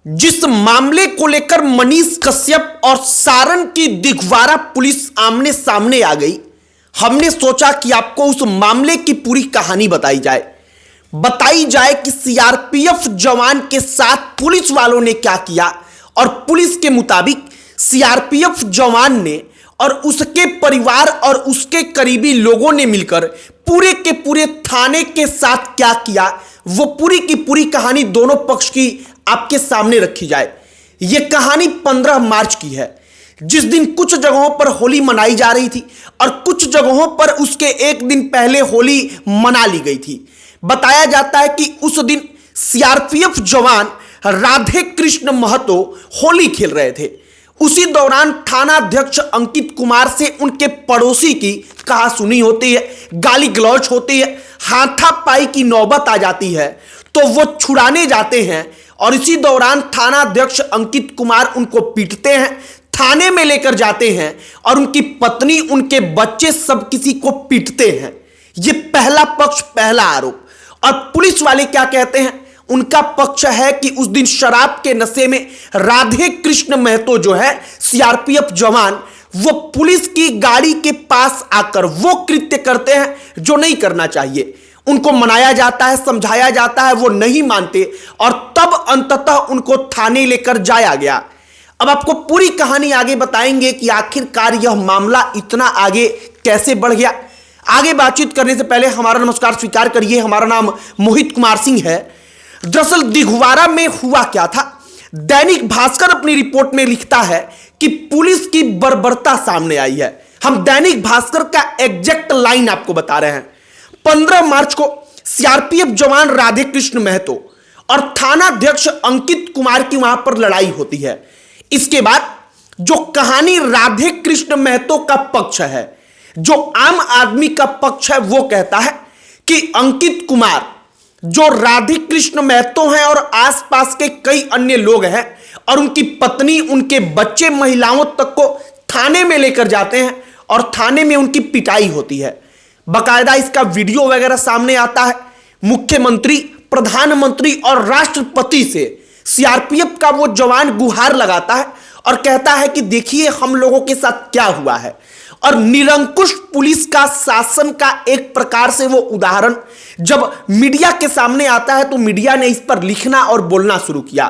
जिस मामले को लेकर मनीष कश्यप और सारण की दिघवारा पुलिस आमने सामने आ गई, हमने सोचा कि आपको उस मामले की पूरी कहानी बताई जाए कि सीआरपीएफ जवान के साथ पुलिस वालों ने क्या किया और पुलिस के मुताबिक सीआरपीएफ जवान ने और उसके परिवार और उसके करीबी लोगों ने मिलकर पूरे के पूरे थाने के साथ क्या किया, वो पूरी की पूरी कहानी दोनों पक्ष की आपके सामने रखी जाए। यह कहानी 15 मार्च की है, जिस दिन कुछ जगहों पर होली मनाई जा रही थी और कुछ जगहों पर उसके एक दिन पहले होली मना ली गई थी। बताया जाता है कि उस दिन सीआरपीएफ जवान राधे कृष्ण महतो होली खेल रहे थे। उसी दौरान थाना अध्यक्ष अंकित कुमार से उनके पड़ोसी की कहासुनी होती है, गाली गलौज होती है, हाथापाई की नौबत आ जाती है, तो वो छुड़ाने जाते हैं और इसी दौरान थाना अध्यक्ष अंकित कुमार उनको पीटते हैं, थाने में लेकर जाते हैं और उनकी पत्नी, उनके बच्चे सब किसी को पीटते हैं। ये पहला पक्ष, पहला आरोप। और पुलिस वाले क्या कहते हैं? उनका पक्ष है कि उस दिन शराब के नशे में राधे कृष्ण महतो जो है सीआरपीएफ जवान, वो पुलिस की गाड़ी के पास आकर वो कृत्य करते हैं जो नहीं करना चाहिए। उनको मनाया जाता है, समझाया जाता है, वो नहीं मानते और तब अंततः उनको थाने लेकर जाया गया। अब आपको पूरी कहानी आगे बताएंगे कि आखिरकार यह मामला इतना आगे कैसे बढ़ गया। आगे बातचीत करने से पहले हमारा नमस्कार स्वीकार करिए। हमारा नाम मोहित कुमार सिंह है। दरअसल दिघवारा में हुआ क्या था, दैनिक भास्कर अपनी रिपोर्ट में लिखता है कि पुलिस की बर्बरता सामने आई है। हम दैनिक भास्कर का एग्जैक्ट लाइन आपको बता रहे हैं। 15 मार्च को सीआरपीएफ जवान राधे कृष्ण महतो और थाना अध्यक्ष अंकित कुमार की वहां पर लड़ाई होती है। इसके बाद जो कहानी राधे कृष्ण महतो का पक्ष है, जो आम आदमी का पक्ष है, वो कहता है कि अंकित कुमार जो राधे कृष्ण महतो हैं और आसपास के कई अन्य लोग हैं और उनकी पत्नी, उनके बच्चे, महिलाओं तक को थाने में लेकर जाते हैं और थाने में उनकी पिटाई होती है। बकायदा इसका वीडियो वगैरह सामने आता है। मुख्यमंत्री, प्रधानमंत्री और राष्ट्रपति से सीआरपीएफ का वो जवान गुहार लगाता है और कहता है कि देखिए हम लोगों के साथ क्या हुआ है। और निरंकुश पुलिस का शासन का एक प्रकार से वो उदाहरण जब मीडिया के सामने आता है तो मीडिया ने इस पर लिखना और बोलना शुरू किया।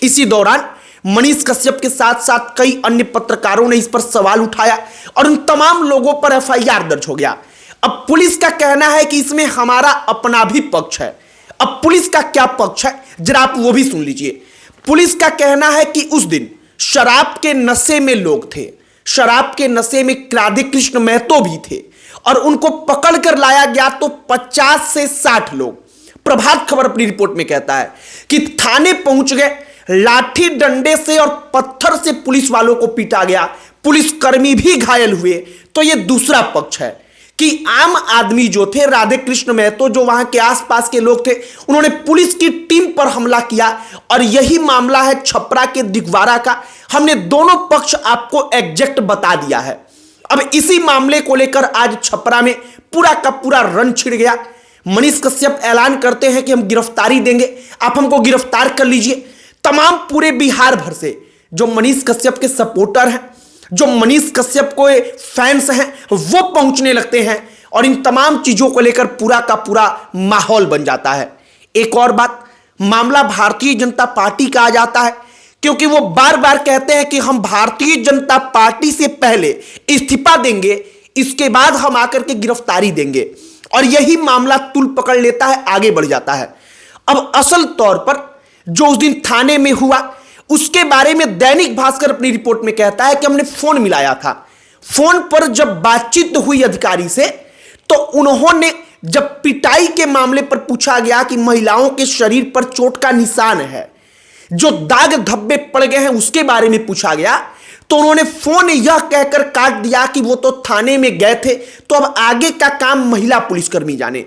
इसी दौरान मनीष कश्यप के साथ साथ कई अन्य पत्रकारों ने इस पर सवाल उठाया और उन तमाम लोगों पर एफआईआर दर्ज हो गया। अब पुलिस का कहना है कि इसमें हमारा अपना भी पक्ष है। अब पुलिस का क्या पक्ष है जरा आप वो भी सुन लीजिए। पुलिस का कहना है कि उस दिन शराब के नशे में लोग थे, शराब के नशे में राधे कृष्ण महतो भी थे और उनको पकड़ कर लाया गया तो 50 से 60 लोग। प्रभात खबर अपनी रिपोर्ट में कहता है कि थाने पहुंच गए, लाठी डंडे से और पत्थर से पुलिस वालों को पीटा गया, पुलिसकर्मी भी घायल हुए। तो यह दूसरा पक्ष है कि आम आदमी जो थे, राधे कृष्ण महतो, जो वहां के आसपास के लोग थे, उन्होंने पुलिस की टीम पर हमला किया और यही मामला है छपरा के दिघवारा का। हमने दोनों पक्ष आपको एग्जैक्ट बता दिया है। अब इसी मामले को लेकर आज छपरा में पूरा का पूरा रण छिड़ गया। मनीष कश्यप ऐलान करते हैं कि हम गिरफ्तारी देंगे, आप हमको गिरफ्तार कर लीजिए। तमाम पूरे बिहार भर से जो मनीष कश्यप के सपोर्टर हैं, जो मनीष कश्यप को फैंस हैं, वो पहुंचने लगते हैं और इन तमाम चीजों को लेकर पूरा का पूरा माहौल बन जाता है। एक और बात, मामला भारतीय जनता पार्टी का आ जाता है क्योंकि वो बार बार कहते हैं कि हम भारतीय जनता पार्टी से पहले इस्तीफा देंगे, इसके बाद हम आकर के गिरफ्तारी देंगे और यही मामला तुल पकड़ लेता है, आगे बढ़ जाता है। अब असल तौर पर जो उस दिन थाने में हुआ उसके बारे में दैनिक भास्कर अपनी रिपोर्ट में कहता है कि हमने फोन मिलाया था। फोन पर जब बातचीत हुई अधिकारी से तो उन्होंने, जब पिटाई के मामले पर पूछा गया कि महिलाओं के शरीर पर चोट का निशान है, जो दाग धब्बे पड़ गए हैं, उसके बारे में पूछा गया तो उन्होंने फोन यह कहकर काट दिया कि वो तो थाने में गए थे, तो अब आगे का काम महिला पुलिसकर्मी जाने।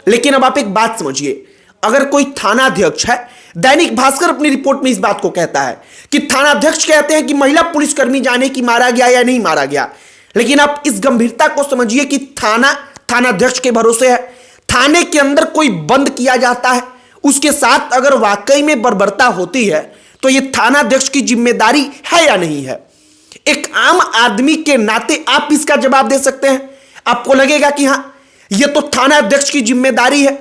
लेकिन अब आप एक बात समझिए, अगर कोई थाना अध्यक्ष है, दैनिक भास्कर अपनी रिपोर्ट में इस बात को कहता है कि थाना अध्यक्ष कहते हैं कि महिला पुलिसकर्मी जाने की मारा गया या नहीं मारा गया, लेकिन आप इस गंभीरता को समझिए कि थाना अध्यक्ष के भरोसे है। थाने के अंदर कोई बंद किया जाता है, उसके साथ अगर वाकई में बर्बरता होती है तो ये थानाध्यक्ष की जिम्मेदारी है या नहीं है? एक आम आदमी के नाते आप इसका जवाब दे सकते हैं। आपको लगेगा कि हां, ये तो थानाध्यक्ष की जिम्मेदारी है।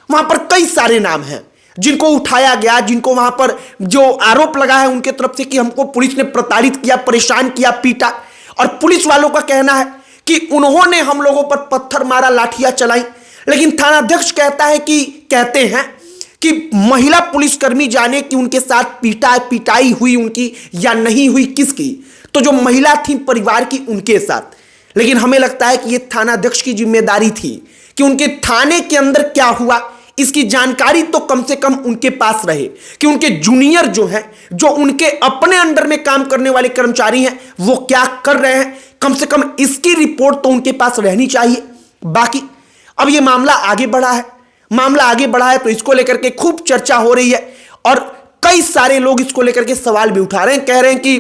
वहां पर कई सारे नाम हैं जिनको उठाया गया, जिनको वहां पर जो आरोप लगा है उनके तरफ से कि हमको पुलिस ने प्रताड़ित किया, परेशान किया, पीटा, और पुलिस वालों का कहना है कि उन्होंने हम लोगों पर पत्थर मारा, लाठियां चलाई। लेकिन थानाध्यक्ष कहते हैं कि महिला पुलिसकर्मी जाने कि उनके साथ पिटाई हुई उनकी या नहीं हुई, किसकी? तो जो महिला थी परिवार की, उनके साथ। लेकिन हमें लगता है कि यह थानाध्यक्ष की जिम्मेदारी थी कि उनके थाने के अंदर क्या हुआ इसकी जानकारी तो कम से कम उनके पास रहे, कि उनके जूनियर जो हैं, जो उनके अपने अंडर में काम करने वाले कर्मचारी हैं, वो क्या कर रहे हैं, कम से कम इसकी रिपोर्ट तो उनके पास रहनी चाहिए। बाकी अब ये मामला आगे बढ़ा है तो इसको लेकर के खूब चर्चा हो रही है और कई सारे लोग इसको लेकर के सवाल भी उठा रहे हैं, कह रहे हैं कि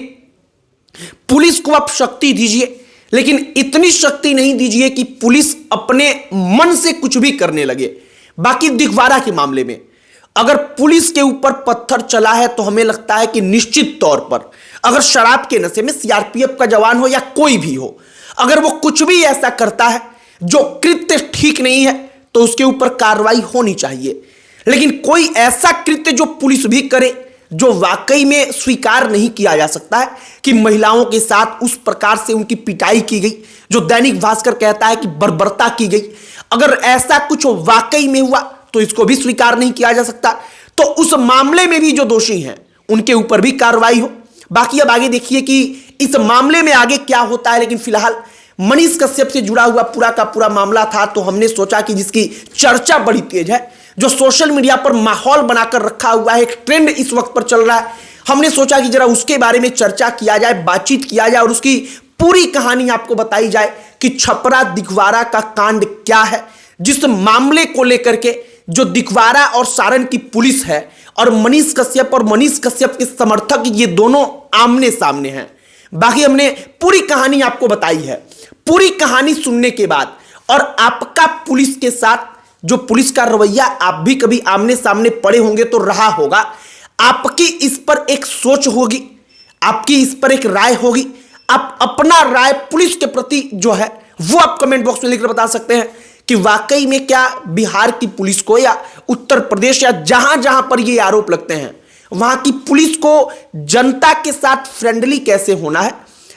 पुलिस को आप शक्ति दीजिए, लेकिन इतनी शक्ति नहीं दीजिए कि पुलिस अपने मन से कुछ भी करने लगे। बाकी दिगवारा के मामले में अगर पुलिस के ऊपर पत्थर चला है तो हमें लगता है कि निश्चित तौर पर अगर शराब के नशे में सीआरपीएफ का जवान हो या कोई भी हो, अगर वो कुछ भी ऐसा करता है जो कृत्य ठीक नहीं है तो उसके ऊपर कार्रवाई होनी चाहिए। लेकिन कोई ऐसा कृत्य जो पुलिस भी करे, जो वाकई में स्वीकार नहीं किया जा सकता है कि महिलाओं के साथ उस प्रकार से उनकी पिटाई की गई, जो दैनिक भास्कर कहता है कि बर्बरता की गई, अगर ऐसा कुछ वाकई में हुआ तो इसको भी स्वीकार नहीं किया जा सकता। तो उस मामले में भी जो दोषी हैं उनके ऊपर भी कार्रवाई हो। बाकी अब आगे देखिए कि इस मामले में आगे क्या होता है। लेकिन फिलहाल मनीष कश्यप से जुड़ा हुआ पूरा का पूरा मामला था, तो हमने सोचा कि जिसकी चर्चा बड़ी तेज है, जो सोशल मीडिया पर माहौल बनाकर रखा हुआ है, एक ट्रेंड इस वक्त पर चल रहा है, हमने सोचा कि जरा उसके बारे में चर्चा किया जाए, बातचीत किया जाए और उसकी पूरी कहानी आपको बताई जाए कि छपरा दिगवारा का कांड क्या है, जिस मामले को लेकर के जो दिगवारा और सारण की पुलिस है और मनीष कश्यप के समर्थक, ये दोनों आमने सामने हैं। बाकी हमने पूरी कहानी आपको बताई है। पूरी कहानी सुनने के बाद और आपका पुलिस के साथ जो पुलिस का रवैया आप भी कभी आमने सामने पड़े होंगे तो रहा होगा, आपकी इस पर एक सोच होगी, आपकी इस पर एक राय होगी। आप अपना राय पुलिस के प्रति जो है वो आप कमेंट बॉक्स में लिखकर बता सकते हैं कि वाकई में क्या बिहार की पुलिस को या उत्तर प्रदेश या जहां जहां पर ये आरोप लगते हैं वहां की पुलिस को जनता के साथ फ्रेंडली कैसे होना है,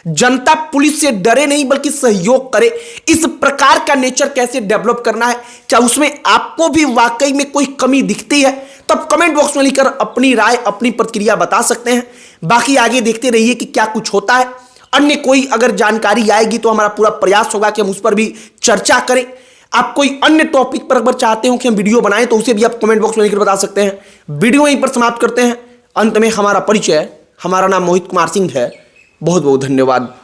जनता पुलिस से डरे नहीं बल्कि सहयोग करे, इस प्रकार का नेचर कैसे डेवलप करना है, क्या उसमें आपको भी वाकई में कोई कमी दिखती है? तब कमेंट बॉक्स में लिखकर अपनी राय, अपनी प्रतिक्रिया बता सकते हैं। बाकी आगे देखते रहिए कि क्या कुछ होता है। अन्य कोई अगर जानकारी आएगी तो हमारा पूरा प्रयास होगा कि हम उस पर भी चर्चा करें। आप कोई अन्य टॉपिक पर अगर चाहते हो कि हम वीडियो बनाएं तो उसे भी आप कमेंट बॉक्स में लिखकर बता सकते हैं। वीडियो यहीं पर समाप्त करते हैं। अंत में हमारा परिचय, हमारा नाम मोहित कुमार सिंह है। बहुत बहुत धन्यवाद।